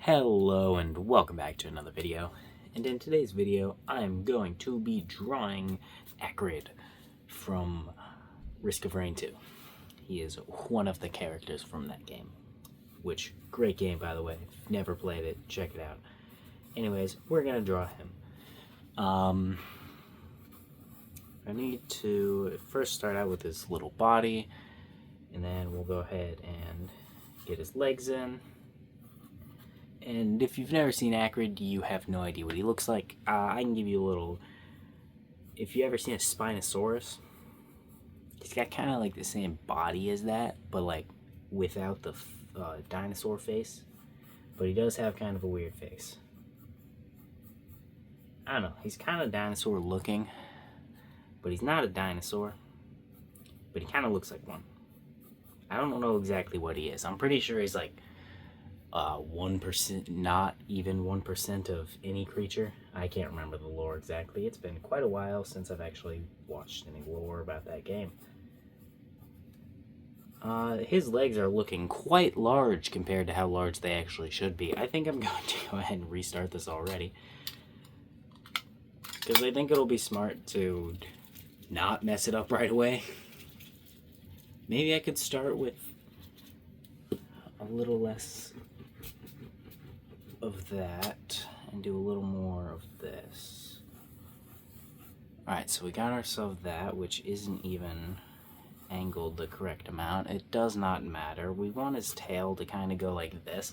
Hello and welcome back to another video, and in today's video I am going to be drawing Acrid from Risk of Rain 2. He is one of the characters from that game, which, great game by the way. If you've never played it, check it out. Anyways, we're going to draw him. I need to first start out with his little body, and then we'll go ahead and get his legs in. And if you've never seen Acrid, you have no idea what he looks like. I can give you a little... If you ever seen a Spinosaurus, he's got kind of like the same body as that, but like without the dinosaur face. But he does have kind of a weird face. I don't know, he's kind of dinosaur looking, but he's not a dinosaur. But he kind of looks like one. I don't know exactly what he is. I'm pretty sure he's like 1%, not even 1% of any creature. I can't remember the lore exactly. It's been quite a while since I've actually watched any lore about that game. His legs are looking quite large compared to how large they actually should be. I think I'm going to go ahead and restart this already, because I think it'll be smart to not mess it up right away. Maybe I could start with a little less of that and do a little more of this. Alright, so we got ourselves that, which isn't even angled the correct amount. It does not matter. We want his tail to kind of go like this.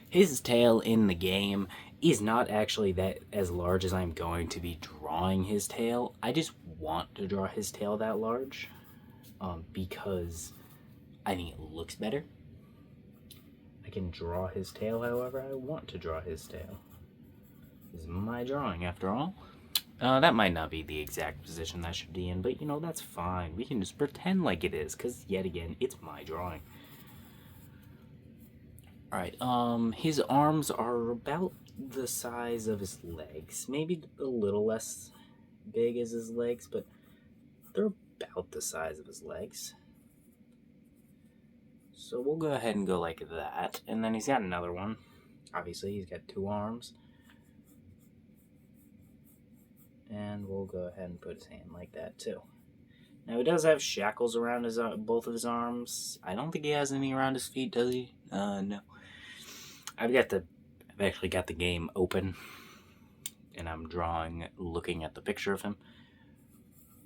His tail in the game is not actually that as large as I'm going to be drawing his tail. I just want to draw his tail that large because I think it looks better. I can draw his tail however I want to draw his tail. This is my drawing, after all. That might not be the exact position that should be in, but you know, that's fine. We can just pretend like it is, because yet again, it's my drawing. Alright, his arms are about the size of his legs. Maybe a little less big as his legs, but they're about the size of his legs. So we'll go ahead and go like that. And then he's got another one. Obviously, he's got two arms. And we'll go ahead and put his hand like that too. Now he does have shackles around his both of his arms. I don't think he has any around his feet, does he? No. I've actually got the game open, and I'm drawing, looking at the picture of him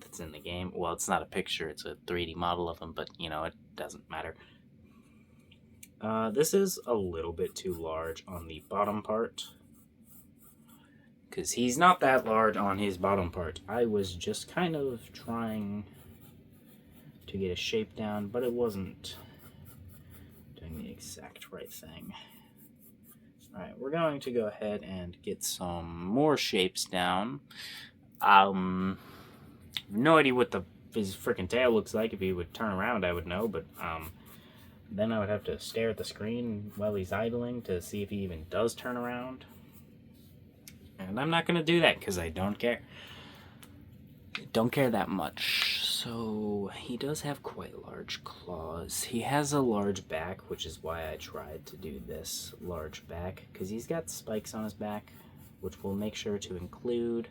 that's in the game. Well, it's not a picture, it's a 3D model of him, but you know, it doesn't matter. This is a little bit too large on the bottom part, because he's not that large on his bottom part. I was just kind of trying to get a shape down, but it wasn't doing the exact right thing. Alright, we're going to go ahead and get some more shapes down. No idea what his freaking tail looks like. If he would turn around, I would know, but then I would have to stare at the screen while he's idling to see if he even does turn around. And I'm not going to do that because I don't care. I don't care that much. So he does have quite large claws. He has a large back, which is why I tried to do this large back, because he's got spikes on his back, which we'll make sure to include.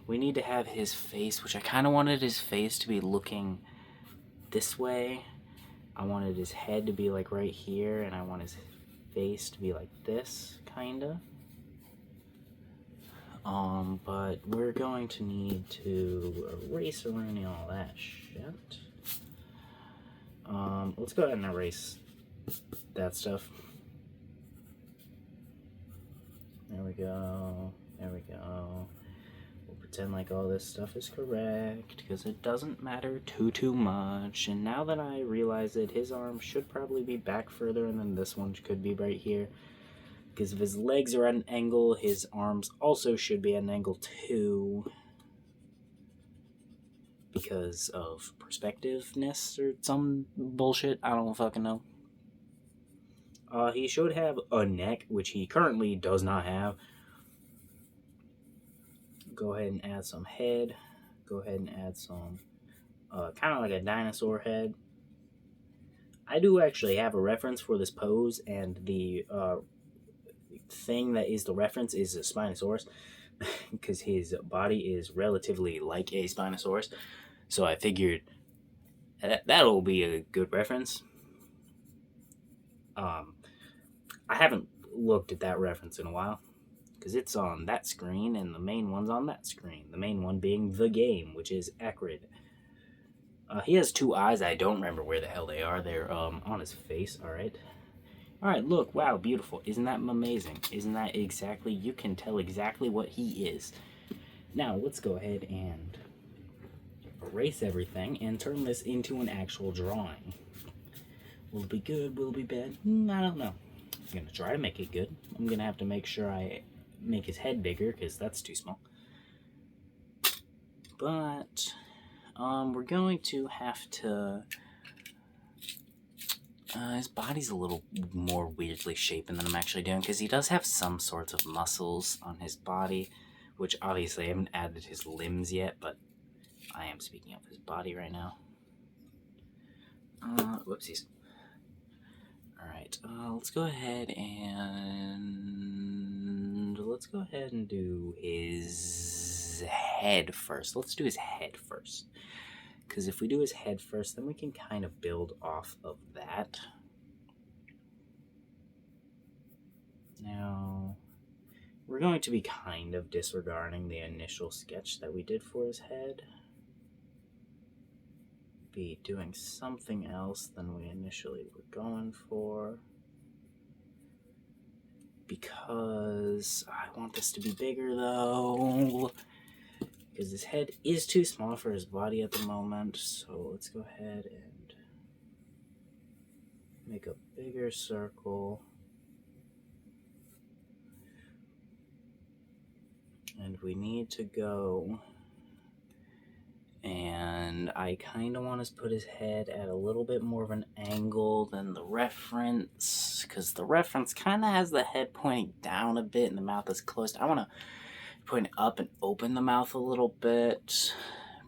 We need to have his face, which I kind of wanted his face to be looking this way. I wanted his head to be like right here, and I want his face to be like this, kinda. But we're going to need to erase around all that shit. Let's go ahead and erase that stuff. There we go. There we go. We'll pretend like all this stuff is correct, because it doesn't matter too much. And now that I realize it, his arm should probably be back further, and then this one could be right here. Because if his legs are at an angle, his arms also should be at an angle too. Because of perspectiveness or some bullshit, I don't fucking know. He should have a neck, which he currently does not have. Go ahead and add some head. Go ahead and add some, kind of like a dinosaur head. I do actually have a reference for this pose, and the thing that is the reference is a Spinosaurus, because his body is relatively like a Spinosaurus. So I figured that'll be a good reference. Um, I haven't looked at that reference in a while because it's on that screen and the main one's on that screen. The main one being the game, which is acrid. He has two eyes. I don't remember where the hell they are. They're on his face. All right. All right. Look. Wow. Beautiful. Isn't that amazing? Isn't that exactly? You can tell exactly what he is. Now let's go ahead and erase everything and turn this into an actual drawing. Will it be good? Will it be bad? I don't know. I'm gonna try to make it good. I'm gonna have to make sure I make his head bigger because that's too small. But we're going to have to. His body's a little more weirdly shapen than I'm actually doing because he does have some sorts of muscles on his body, which obviously I haven't added his limbs yet, but I am speaking of his body right now. Whoopsies. Alright, let's go ahead and do his head first. Let's do his head first. Because if we do his head first, then we can kind of build off of that. Now, we're going to be kind of disregarding the initial sketch that we did for his head. Be doing something else than we initially were going for. Because I want this to be bigger though. Because his head is too small for his body at the moment. So let's go ahead and make a bigger circle. And we need to go. And I kind of want to put his head at a little bit more of an angle than the reference. Because the reference kind of has the head pointing down a bit and the mouth is closed. I want to point up and open the mouth a little bit.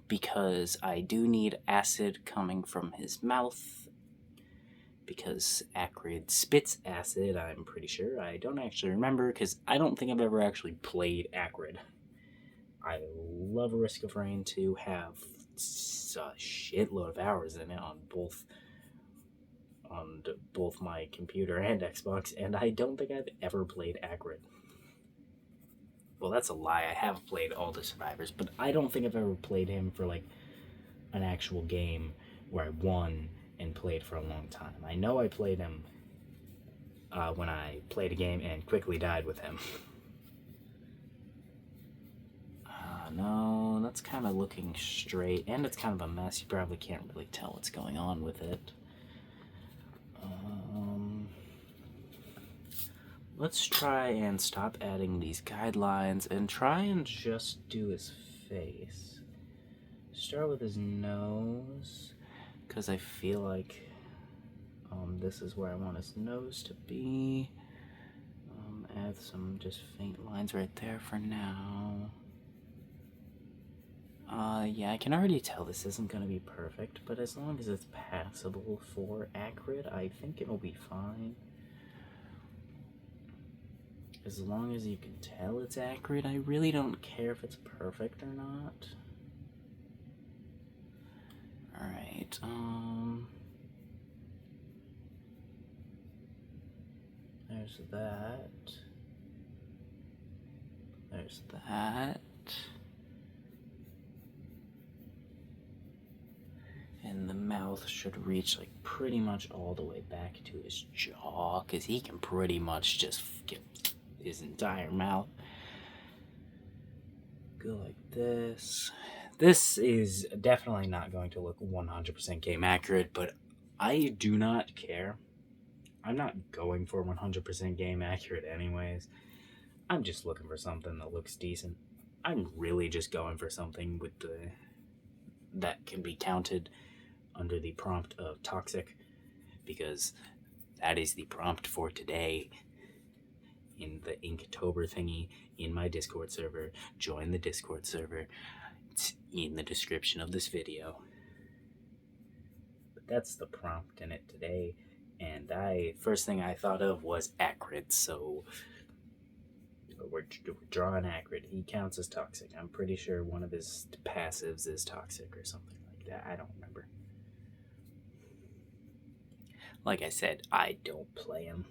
Because I do need acid coming from his mouth. Because acrid spits acid, I'm pretty sure. I don't actually remember because I don't think I've ever actually played acrid. I love Risk of Rain 2, have a shitload of hours in it on both my computer and Xbox, and I don't think I've ever played acrid. Well, that's a lie. I have played all the survivors, but I don't think I've ever played him for like an actual game where I won and played for a long time. I know I played him when I played a game and quickly died with him. No, that's kind of looking straight, and it's kind of a mess. You probably can't really tell what's going on with it. Let's try and stop adding these guidelines and try and just do his face. Start with his nose, because I feel like this is where I want his nose to be. Add some just faint lines right there for now. Yeah, I can already tell this isn't going to be perfect, but as long as it's passable for acrid, I think it'll be fine. As long as you can tell it's acrid, I really don't care if it's perfect or not. Alright, there's that. There's that. And the mouth should reach like pretty much all the way back to his jaw, because he can pretty much just get his entire mouth. Go like this. This is definitely not going to look 100% game accurate, but I do not care. I'm not going for 100% game accurate anyways. I'm just looking for something that looks decent. I'm really just going for something with that can be counted under the prompt of toxic, because that is the prompt for today in the Inktober thingy in my Discord server. Join the Discord server. It's in the description of this video. That's the prompt in it today. And first thing I thought of was acrid, so we're drawing acrid. He counts as toxic. I'm pretty sure one of his passives is toxic or something like that. I don't remember. Like I said, I don't play him.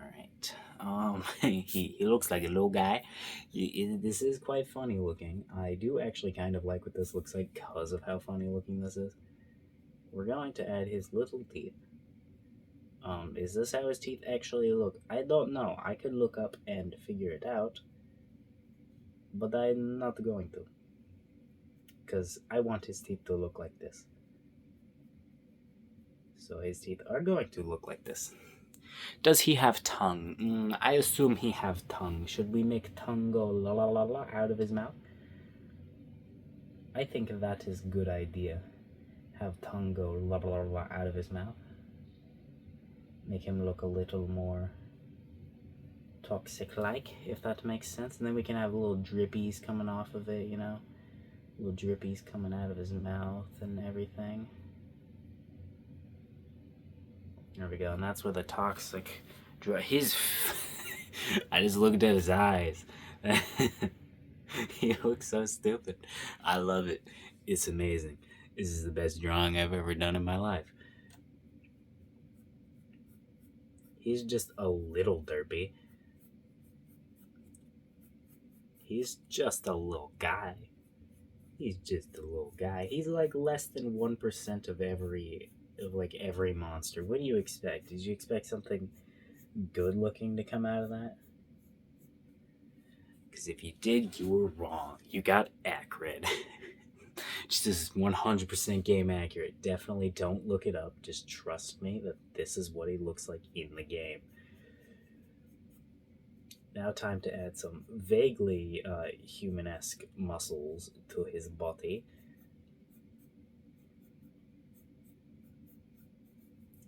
Alright. He looks like a little guy. This is quite funny looking. I do actually kind of like what this looks like because of how funny looking this is. We're going to add his little teeth. Is this how his teeth actually look? I don't know. I could look up and figure it out, but I'm not going to. Because I want his teeth to look like this. So his teeth are going to look like this. Does he have tongue? I assume he have tongue. Should we make tongue go la la la la out of his mouth? I think that is good idea. Have tongue go la la la la out of his mouth. Make him look a little more toxic-like, if that makes sense. And then we can have little drippies coming off of it, you know? Little drippies coming out of his mouth and everything. There we go, and that's where the toxic... His... I just looked at his eyes. He looks so stupid. I love it. It's amazing. This is the best drawing I've ever done in my life. He's just a little derpy. He's just a little guy. He's just a little guy. He's like less than 1% of every monster. What do you expect? Did you expect something good looking to come out of that? Because if you did, you were wrong. You got acrid. Just is 100% game accurate. Definitely don't look it up. Just trust me that this is what he looks like in the game. Now time to add some vaguely human-esque muscles to his body.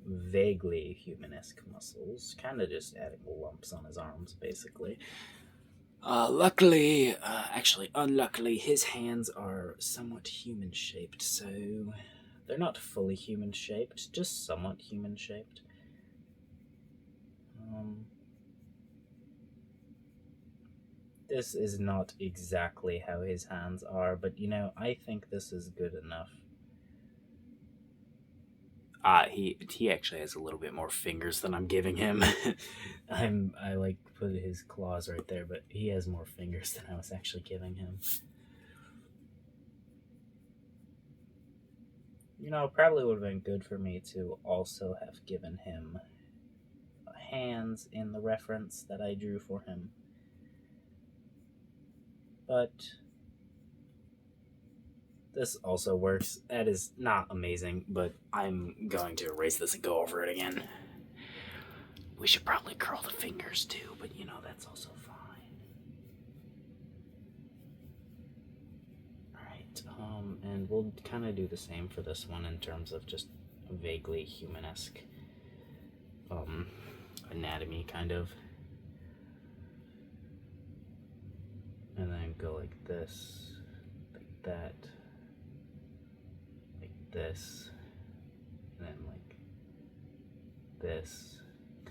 Vaguely human-esque muscles. Kind of just adding lumps on his arms, basically. Actually, unluckily, his hands are somewhat human-shaped, so they're not fully human-shaped, just somewhat human-shaped. This is not exactly how his hands are, but you know, I think this is good enough. He actually has a little bit more fingers than I'm giving him. I like put his claws right there, but he has more fingers than I was actually giving him. You know, probably would have been good for me to also have given him hands in the reference that I drew for him. But this also works. That is not amazing, but I'm going to erase this and go over it again. We should probably curl the fingers too, but you know, that's also fine. Alright, and we'll kind of do the same for this one in terms of just vaguely human-esque anatomy, kind of. And then go like this, like that, like this, and then like this,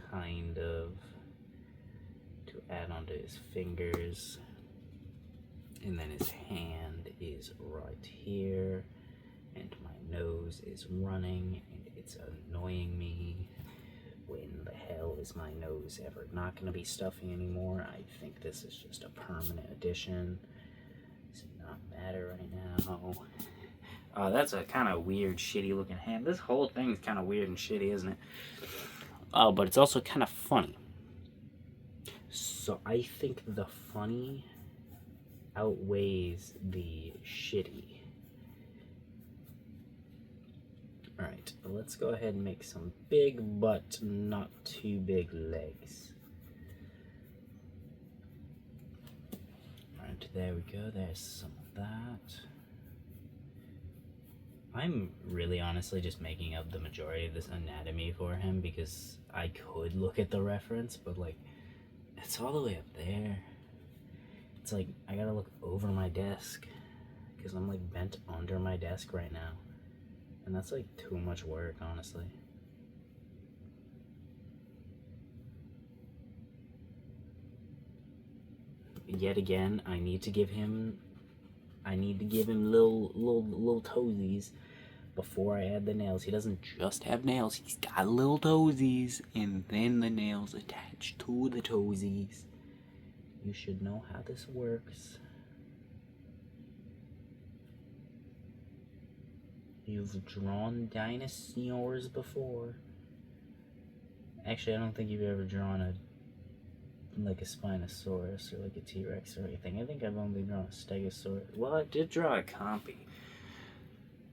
kind of, to add onto his fingers. And then his hand is right here, and my nose is running, and it's annoying me. When the hell is my nose ever not going to be stuffy anymore? I think this is just a permanent addition. Does not matter right now. That's a kind of weird, shitty looking hand. This whole thing is kind of weird and shitty, isn't it? But it's also kind of funny. So I think the funny outweighs the shitty. Alright, let's go ahead and make some big but not too big legs. Alright, there we go. There's some of that. I'm really honestly just making up the majority of this anatomy for him because I could look at the reference, but like, it's all the way up there. It's like, I gotta look over my desk because I'm like bent under my desk right now. And that's like too much work, honestly. Yet again, I need to give him little toesies before I add the nails. He doesn't just have nails, he's got little toesies, and then the nails attached to the toesies. You should know how this works. You've drawn dinosaurs before. Actually, I don't think you've ever drawn a Spinosaurus or like a T-Rex or anything. I think I've only drawn a Stegosaurus. Well, I did draw a Compy.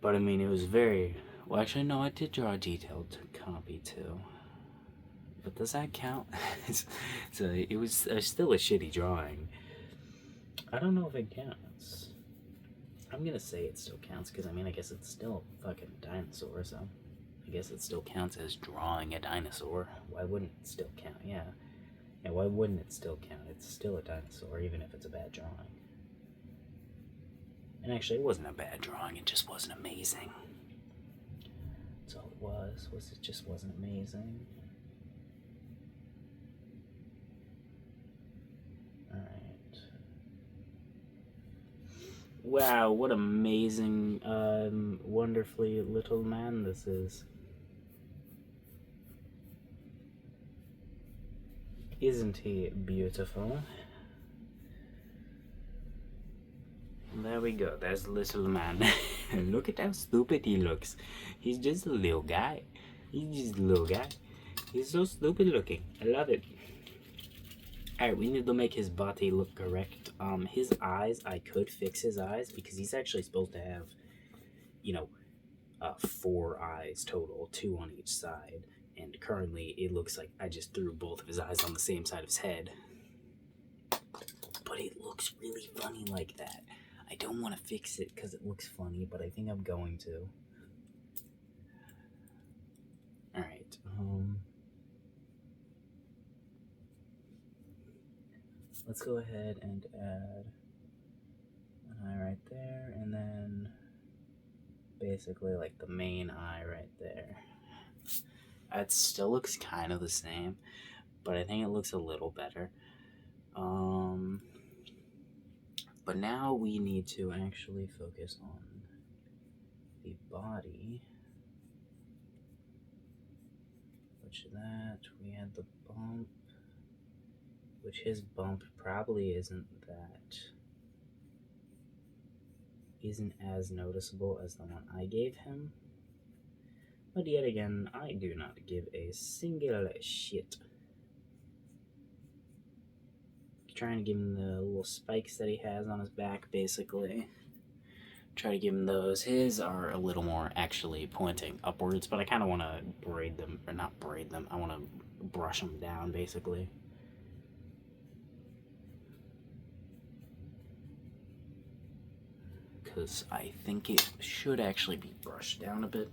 But I mean, it was very... Well, actually, no, I did draw a detailed Compy too. But does that count? It was still a shitty drawing. I don't know if it counts. I'm gonna say it still counts, because I mean, I guess it's still a fucking dinosaur, so... I guess it still counts as drawing a dinosaur. Why wouldn't it still count? Yeah. Yeah, why wouldn't it still count? It's still a dinosaur, even if it's a bad drawing. And actually, it wasn't a bad drawing, it just wasn't amazing. That's all it was it just wasn't amazing. Alright. Wow, what amazing, wonderfully little man this is. Isn't he beautiful? There we go, there's the little man. Look at how stupid he looks. He's just a little guy. He's just a little guy. He's so stupid looking. I love it. Alright, we need to make his body look correct. His eyes, I could fix his eyes because he's actually supposed to have, 4 eyes total, 2 on each side. And currently, it looks like I just threw both of his eyes on the same side of his head. But it looks really funny like that. I don't want to fix it because it looks funny, but I think I'm going to. Alright, let's go ahead and add an eye right there, and then basically like the main eye right there. It still looks kind of the same, but I think it looks a little better. But now we need to actually focus on the body. Which we had the bump, which his bump probably isn't as noticeable as the one I gave him. But yet again, I do not give a single shit. Trying to give him the little spikes that he has on his back, basically. Try to give him those. His are a little more actually pointing upwards, but I kind of want to braid them, or not braid them, I want to brush them down, basically. Because I think it should actually be brushed down a bit.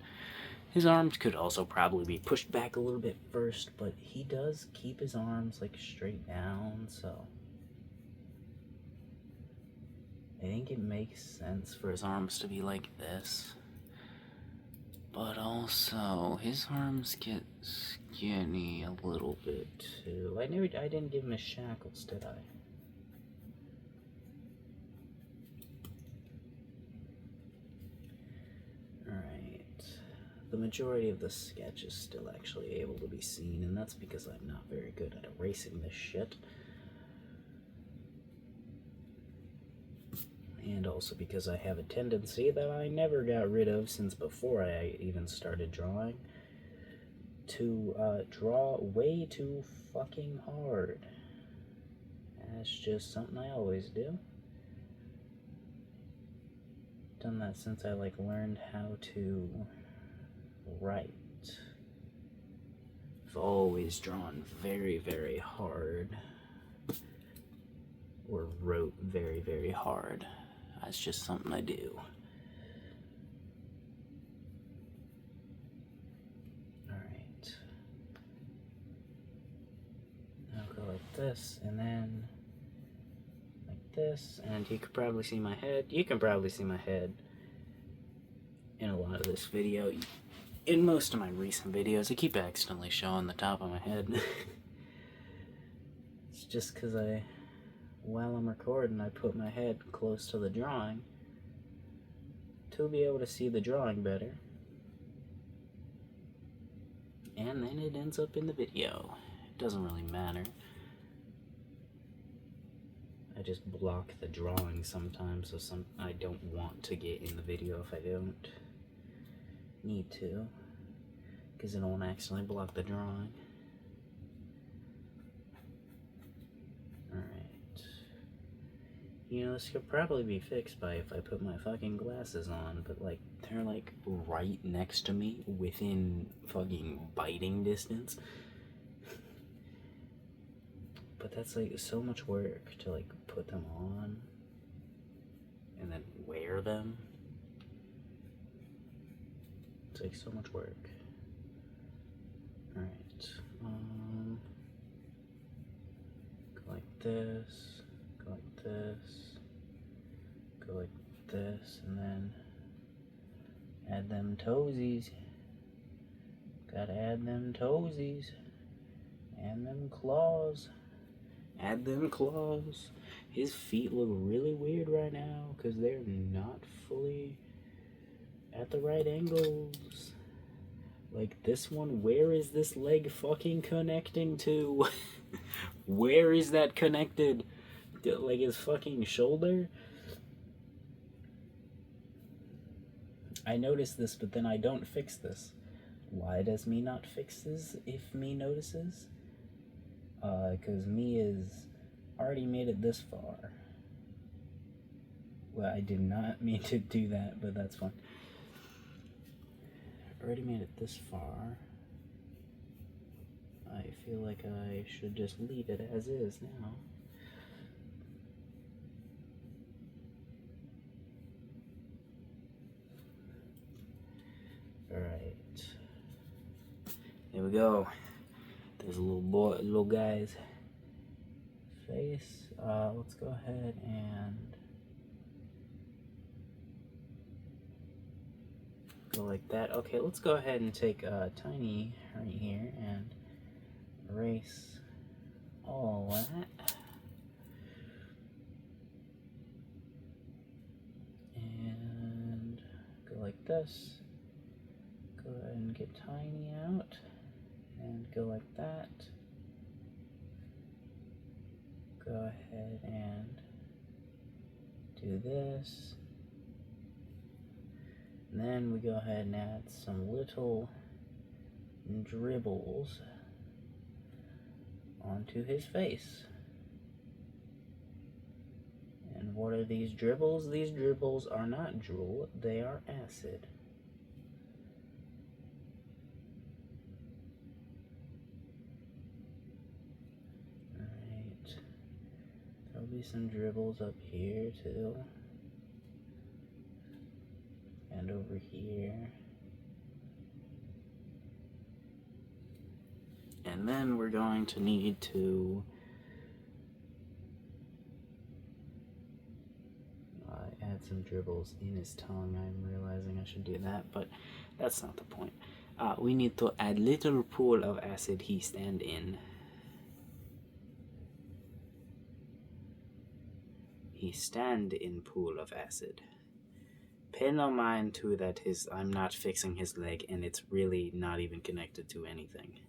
His arms could also probably be pushed back a little bit first, but he does keep his arms like straight down, so I think it makes sense for his arms to be like this. But also, his arms get skinny a little bit too. I didn't give him his shackles, did I? The majority of the sketch is still actually able to be seen, and that's because I'm not very good at erasing this shit. And also because I have a tendency that I never got rid of since before I even started drawing, to draw way too fucking hard. That's just something I always do. Done that since I learned how to write. I've always drawn very, very hard, or wrote very, very hard. That's just something I do. Alright. I'll go like this, and then like this, and you could probably see my head. You can probably see my head in a lot of this video. In most of my recent videos, I keep accidentally showing the top of my head. It's just because while I'm recording, I put my head close to the drawing to be able to see the drawing better. And then it ends up in the video. It doesn't really matter. I just block the drawing sometimes, so I don't want to get in the video if I don't need to, because it won't accidentally block the drawing. Alright. You know, this could probably be fixed by if I put my fucking glasses on, but like, they're like right next to me within fucking biting distance. But that's like so much work to like put them on and then wear them. It's like so much work. Alright. Go like this, go like this, go like this, and then add them toesies. Gotta add them toesies. And them claws. Add them claws. His feet look really weird right now because they're not fully at the right angles. Like this one, where is this leg fucking connecting to? Where is that connected? Like his fucking shoulder? I noticed this, but then I don't fix this. Why does me not fix this if me notices? Because me is already made it this far. Well, I did not mean to do that, but that's fine. Already made it this far. I feel like I should just leave it as is now. Alright. Here we go. There's a little guy's face. Let's go ahead and go like that. Okay, let's go ahead and take Tiny right here and erase all that. And go like this. Go ahead and get Tiny out. And go like that. Go ahead and do this. And then we go ahead and add some little dribbles onto his face. And what are these dribbles? These dribbles are not drool, they are acid. Alright. There'll be some dribbles up here too. And over here. And then we're going to need to add some dribbles in his tongue. I'm realizing I should do that, but that's not the point. We need to add little pool of acid he stand in. He stand in pool of acid. Pay no mind to that I'm not fixing his leg and it's really not even connected to anything.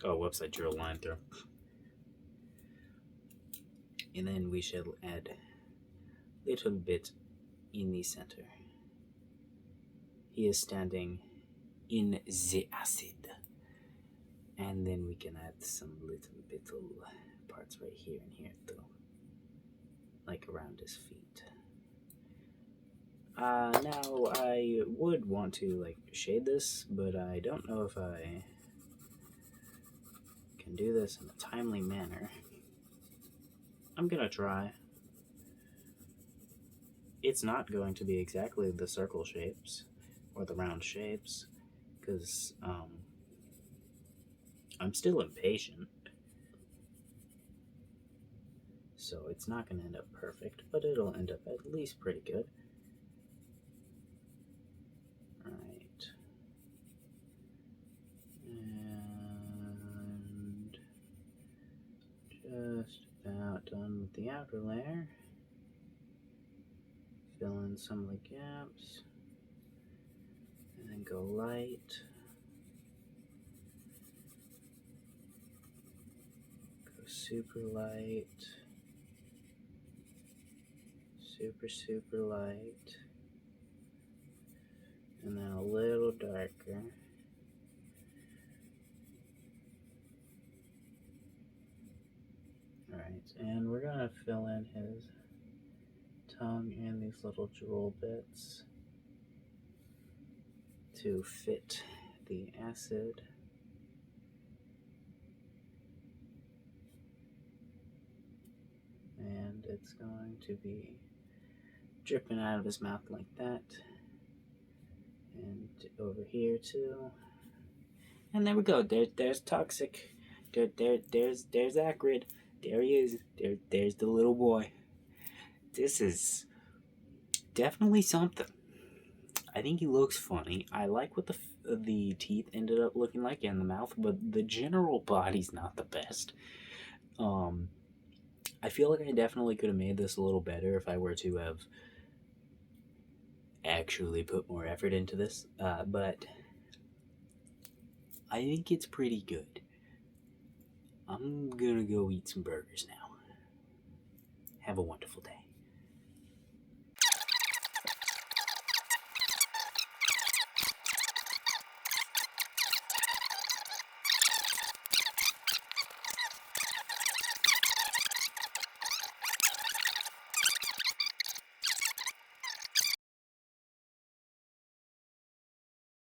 Oh, whoops, I drew a line through. And then we shall add a little bit in the center. He is standing in the acid. And then we can add some little parts right here and here too. Like around his feet. Now I would want to like shade this, but I don't know if I can do this in a timely manner. I'm gonna try. It's not going to be exactly the circle shapes or the round shapes, because I'm still impatient. So it's not going to end up perfect, but it'll end up at least pretty good. Alright. And just about done with the outer layer. Fill in some of the gaps. And then go light. Go super light. Super light. And then a little darker. Alright, and we're gonna fill in his tongue and these little jewel bits to fit the acid. And it's going to be dripping out of his mouth like that. And over here too. And there we go. There's Toxic. There's Acrid. There he is. There's the little boy. This is definitely something. I think he looks funny. I like what the teeth ended up looking like in the mouth, but the general body's not the best. I feel like I definitely could have made this a little better if I were to have actually put more effort into this, but I think it's pretty good. I'm gonna go eat some burgers now. Have a wonderful day.